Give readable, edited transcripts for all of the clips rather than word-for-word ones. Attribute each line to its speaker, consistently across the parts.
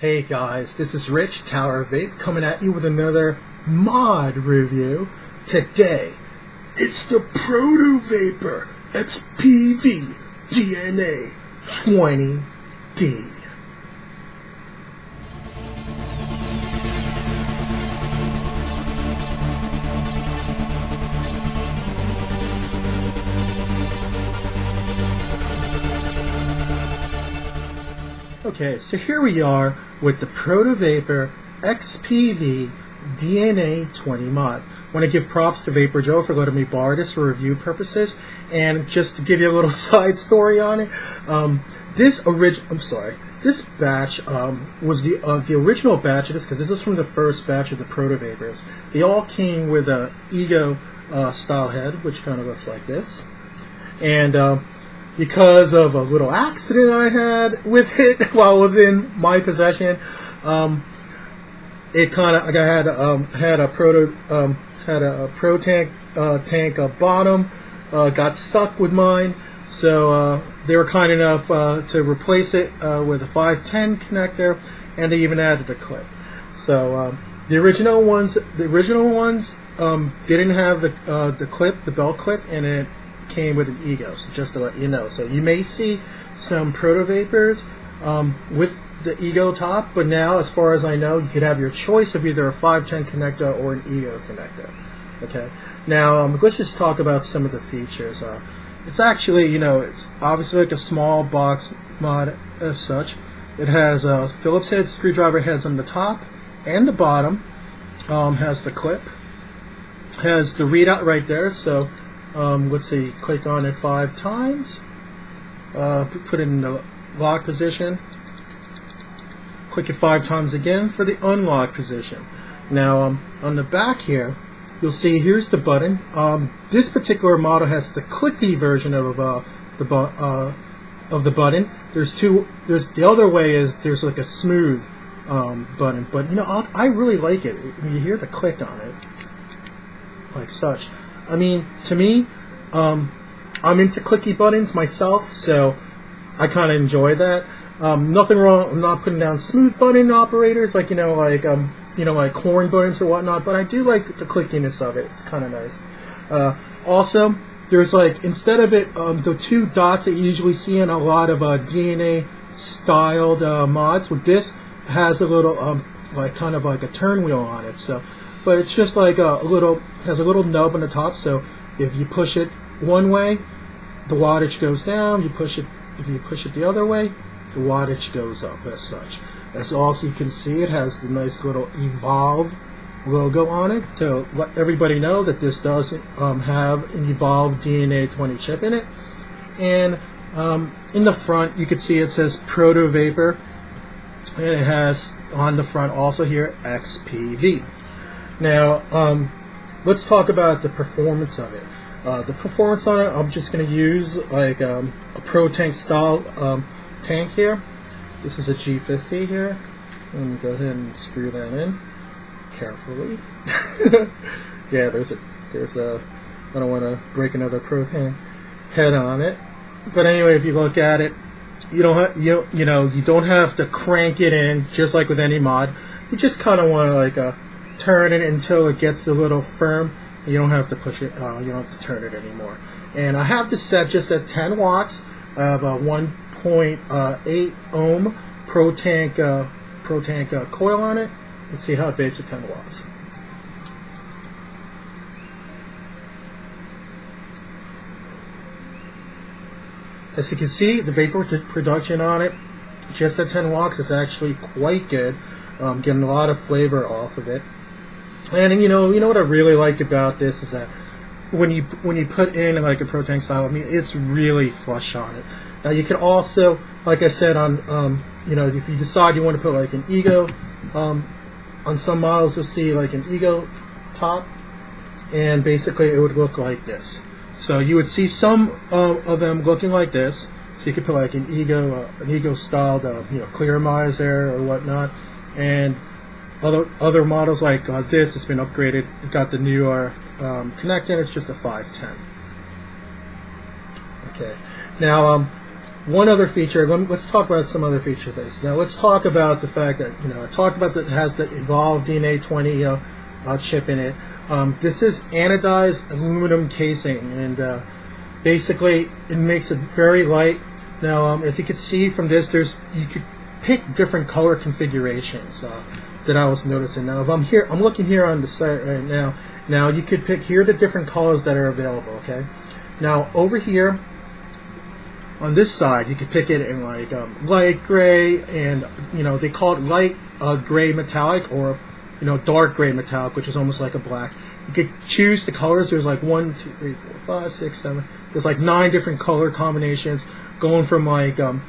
Speaker 1: Hey guys, this is Rich, Tower of Vape, coming at you with another mod review. Today, it's the ProtoVapor XPV DNA-20D. Okay, so here we are with the ProtoVapor XPV DNA-20 Mod. I want to give props to Vapor Joe for letting me borrow this for review purposes, and just to give you a little side story on it, this batch was the original batch of this, because this is from the first batch of the ProtoVapors. They all came with a Ego style head, which kind of looks like this, and because of a little accident I had with it while it was in my possession, it kind of had a Pro tank bottom, got stuck with mine, so they were kind enough to replace it with a 510 connector, and they even added a clip. So the original ones didn't have the clip, the belt clip, and it came with an Ego, so just to let you know. So you may see some ProtoVapors with the Ego top, but now, as far as I know, you could have your choice of either a 510 connector or an Ego connector. Okay, now let's just talk about some of the features. It's actually, it's obviously like a small box mod as such. It has Phillips head screwdriver heads on the top and the bottom. Has the clip, has the readout right there, so let's see, click on it 5 times, put it in the lock position, click it 5 times again for the unlock position. Now on the back here, you'll see here's the button. This particular model has the Clicky version of the button. There's the other way is there's like a smooth button, but I really like it. You hear the click on it, like such. I mean, to me, I'm into clicky buttons myself, so I kind of enjoy that. Nothing wrong. I'm not putting down smooth button operators like like horn buttons or whatnot, but I do like the clickiness of it. It's kind of nice. Also, there's instead of it the 2 dots that you usually see in a lot of DNA styled mods, with this has a little kind of like a turn wheel on it. So. But it's just like has a little nub on the top, so if you push it one way, the wattage goes down. If you push it the other way, the wattage goes up as such. As also you can see, it has the nice little Evolve logo on it to let everybody know that this does have an Evolve DNA-20 chip in it. And in the front, you can see it says ProtoVapor, and it has on the front also here XPV. Now, let's talk about the performance of it. The performance on it, I'm just going to use like a Pro Tank style tank here. This is a G50 here. Let me go ahead and screw that in carefully. Yeah, there's a. I don't want to break another Pro Tank head on it. But anyway, if you look at it, you don't have to crank it in just like with any mod. You just kind of want to turn it until it gets a little firm. You don't have to push it. You don't have to turn it anymore. And I have this set just at 10 watts. I have a 1.8 ohm Pro Tank coil on it. Let's see how it vapes at 10 watts. As you can see, the vapor production on it, just at 10 watts, is actually quite good. Getting a lot of flavor off of it. And you know what I really like about this is that when you put in like a Pro Tank style, I mean, it's really flush on it. Now you can also, like I said, on if you decide you want to put like an Ego, on some models you'll see like an Ego top, and basically it would look like this. So you would see some of them looking like this. So you could put like an Ego styled clear miser or whatnot, and other models like this, it's been upgraded. It got the newer connector. It's just a 510. Okay. Now one other feature. Let's talk about some other feature of this. Now let's talk about the fact that I talked about that it has the Evolve DNA-20 chip in it. This is anodized aluminum casing, and basically it makes it very light. Now, as you can see from this, you could pick different color configurations that I was noticing. Now, if I'm looking here on the site right now. Now you could pick here the different colors that are available. Okay. Now over here on this side, you could pick it in like light gray, and they call it light gray metallic, or dark gray metallic, which is almost like a black. You could choose the colors. There's like 1, 2, 3, 4, 5, 6, 7. There's like 9 different color combinations, going from like the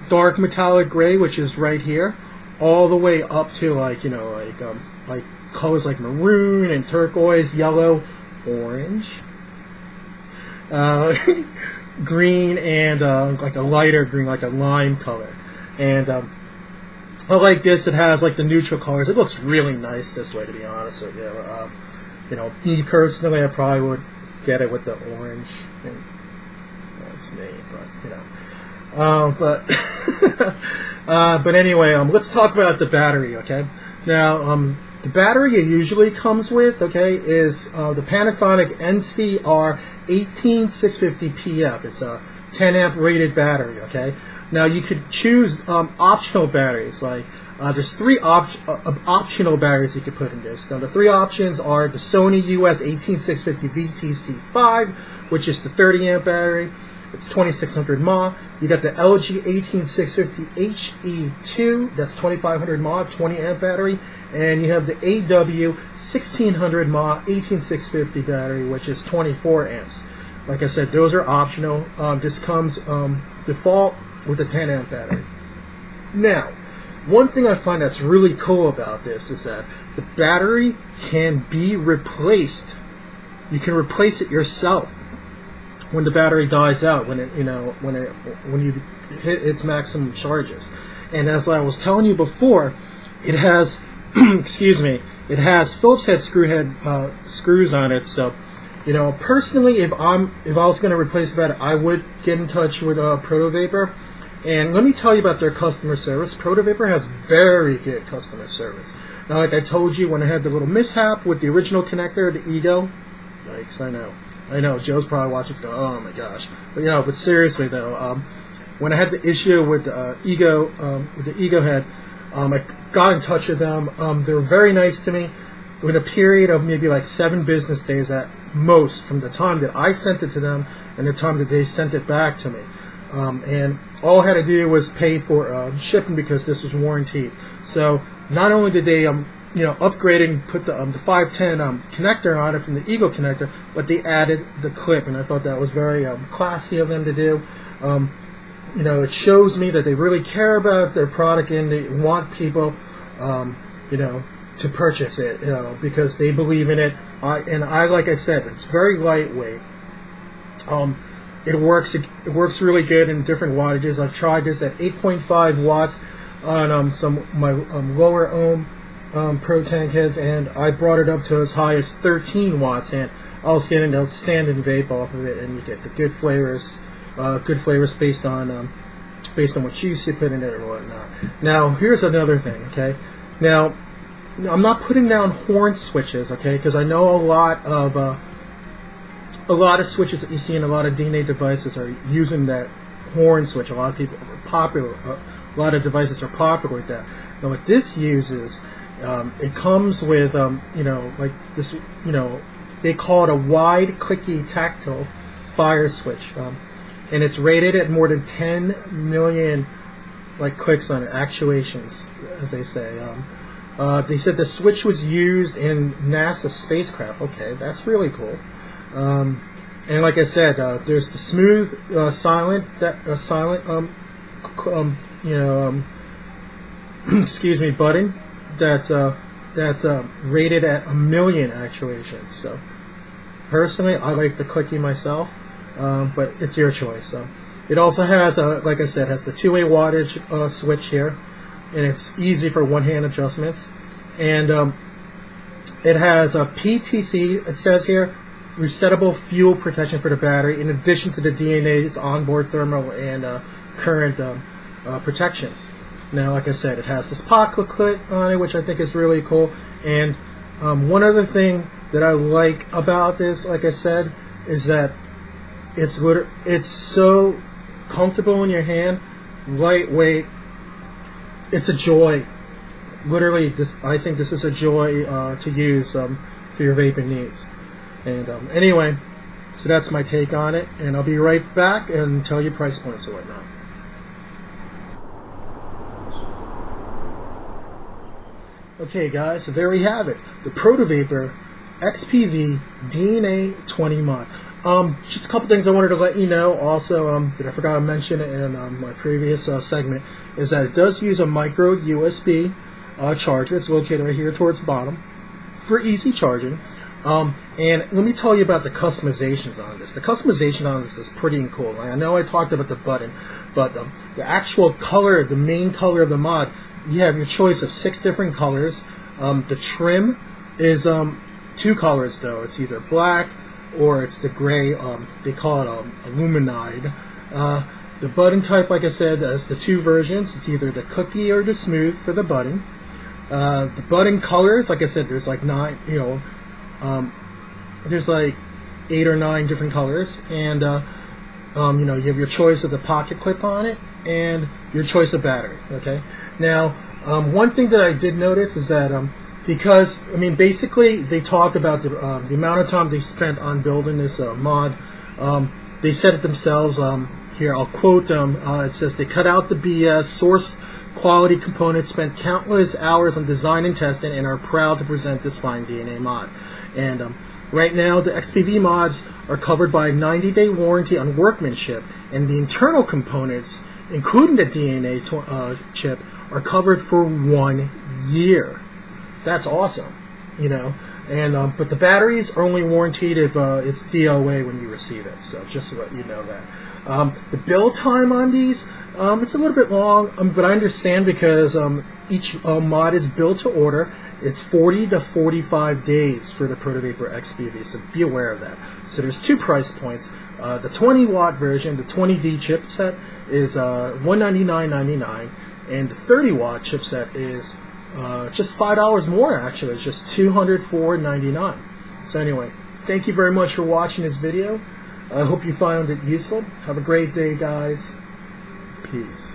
Speaker 1: dark metallic gray, which is right here, all the way up to like like colors like maroon and turquoise, yellow, orange, green, and like a lighter green, like a lime color. And I like this. It has like the neutral colors. It looks really nice this way, to be honest with you. Me personally, I probably would get it with the orange. And that's me, but but anyway, let's talk about the battery. Okay, now the battery it usually comes with, is the Panasonic NCR 18650PF. It's a 10 amp rated battery. Okay. Now you could choose optional batteries. Like there's 3 optional batteries you could put in this. Now the 3 options are the Sony US 18650 VTC5, which is the 30 amp battery. It's 2600 mAh. You got the LG 18650 HE2. That's 2500 mAh, 20 amp battery. And you have the AW 1600 mAh 18650 battery, which is 24 amps. Like I said, those are optional. This comes default with the 10 amp battery. Now, one thing I find that's really cool about this is that the battery can be replaced. You can replace it yourself when the battery dies out, when you hit its maximum charges. And as I was telling you before, it has it has Phillips head screws on it. So personally, if I was going to replace the battery, I would get in touch with ProtoVapor. And let me tell you about their customer service. ProtoVapor has very good customer service. Now, like I told you, when I had the little mishap with the original connector, the Ego, yikes, I know, Joe's probably watching, going, oh my gosh. But seriously though, when I had the issue with the Ego head, I got in touch with them. They were very nice to me. In a period of maybe like 7 business days at most, from the time that I sent it to them and the time that they sent it back to me. And all I had to do was pay for shipping, because this was warranted. So not only did they upgrade and put the 510 connector on it from the Ego connector, but they added the clip, and I thought that was very classy of them to do. It shows me that they really care about their product, and they want people to purchase it, because they believe in it. Like I said, it's very lightweight. It works really good in different wattages. I've tried this at 8.5 watts on my lower ohm Pro Tank heads, and I brought it up to as high as 13 watts, and I was getting a standard vape off of it, and you get the good flavors based on what juice you put in it or whatnot. Now, here's another thing. Okay, now I'm not putting down horn switches, because I know a lot of switches that you see in a lot of DNA devices are using that horn switch. A lot of people are popular. A lot of devices are popular with that. Now, what this uses, it comes with like this. They call it a wide Clicky tactile fire switch, and it's rated at more than 10 million clicks on it, actuations, as they say. They said the switch was used in NASA spacecraft. Okay, that's really cool. And like I said, there's the smooth, silent button that's rated at 1 million actuations. So personally, I like the Clicky myself, but it's your choice. It also has, like I said, has the 2-way wattage switch here, and it's easy for one-hand adjustments. And it has a PTC, it says here, resettable fuel protection for the battery, in addition to the DNA's onboard thermal and current protection. Now, like I said, it has this pocket clip on it, which I think is really cool. And one other thing that I like about this, like I said, is that it's so comfortable in your hand, lightweight. It's a joy. Literally, I think this is a joy to use for your vaping needs. And anyway, so that's my take on it, and I'll be right back and tell you price points and whatnot. Okay, guys, so there we have it, the ProtoVapor XPV DNA-20 Mod. Just a couple things I wanted to let you know also that I forgot to mention in my previous segment, is that it does use a micro USB charger. It's located right here towards the bottom for easy charging. And let me tell you about the customizations on this. The customization on this is pretty cool. I know I talked about the button, but the actual color, the main color of the mod, you have your choice of 6 different colors. The trim is 2 colors though. It's either black or it's the gray. They call it aluminide. The button type, like I said, has the 2 versions. It's either the cookie or the smooth for the button. The button colors, like I said, there's like 9. There's like 8 or 9 different colors, and you have your choice of the pocket clip on it and your choice of battery. Okay. Now, one thing that I did notice is that because basically they talk about the amount of time they spent on building this mod. They said it themselves. Here, I'll quote them. It says they cut out the BS, source quality components, spent countless hours on design and testing, and are proud to present this fine DNA mod. And right now, the XPV mods are covered by a 90-day warranty on workmanship, and the internal components, including the DNA chip, are covered for 1 year. That's awesome, And but the batteries are only warranted if it's DOA when you receive it. So just to let you know that. The build time on these, it's a little bit long, but I understand because each mod is built to order. It's 40 to 45 days for the ProtoVapor XPV, so be aware of that. So there's 2 price points. The 20-watt version, the 20D chipset, is $199.99, and the 30-watt chipset is just $5 more, actually. It's just $204.99. So anyway, thank you very much for watching this video. I hope you found it useful. Have a great day, guys. Peace.